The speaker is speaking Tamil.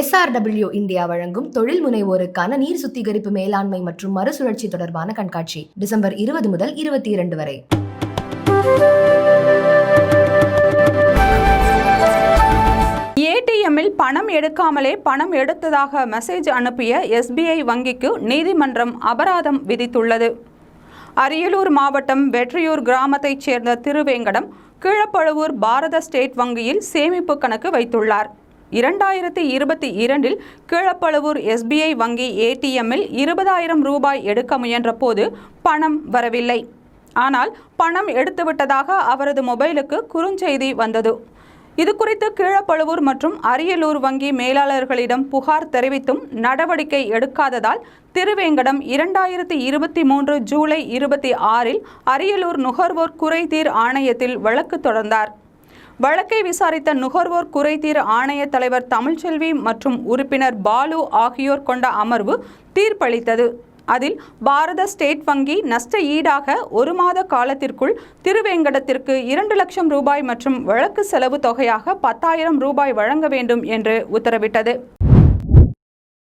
SRW இந்தியா வழங்கும் தொழில் முனைவோருக்கான நீர் சுத்திகரிப்பு மேலாண்மை மற்றும் மறுசுழற்சி தொடர்பான கண்காட்சி டிசம்பர் 20 முதல் 22 வரை. ஏடிஎம்மில் பணம் எடுக்காமலே பணம் எடுத்ததாக மெசேஜ் அனுப்பிய SBI வங்கிக்கு நீதிமன்றம் அபராதம் விதித்துள்ளது. அரியலூர் மாவட்டம் வெற்றியூர் கிராமத்தைச் சேர்ந்த திருவேங்கடம் கீழப்பழுவூர் பாரத ஸ்டேட் வங்கியில் சேமிப்பு கணக்கு வைத்துள்ளார். 2022 கீழப்பழுவூர் SBI வங்கி ஏடிஎம்மில் 20,000 ரூபாய் எடுக்க முயன்ற போது பணம் வரவில்லை. ஆனால் பணம் எடுத்துவிட்டதாக அவரது மொபைலுக்கு குறுஞ்செய்தி வந்தது. இதுகுறித்து கீழப்பழுவூர் மற்றும் அரியலூர் வங்கி மேலாளர்களிடம் புகார் தெரிவித்தும் நடவடிக்கை எடுக்காததால் திருவேங்கடம் 2023 ஜூலை 26 அரியலூர் நுகர்வோர் குறைதீர் ஆணையத்தில் வழக்கு தொடர்ந்தார். வழக்கை விசாரித்த நுகர்வோர் குறைதீர் ஆணைய தலைவர் தமிழ்ச்செல்வி மற்றும் உறுப்பினர் பாலு ஆகியோர் கொண்ட அமர்வு தீர்ப்பளித்தது. அதில் பாரத ஸ்டேட் வங்கி நஷ்ட ஈடாக 1 மாத காலத்திற்குள் திருவேங்கடத்திற்கு 2 லட்சம் ரூபாய் மற்றும் வழக்கு செலவு தொகையாக 10,000 ரூபாய் வழங்க வேண்டும் என்று உத்தரவிட்டது.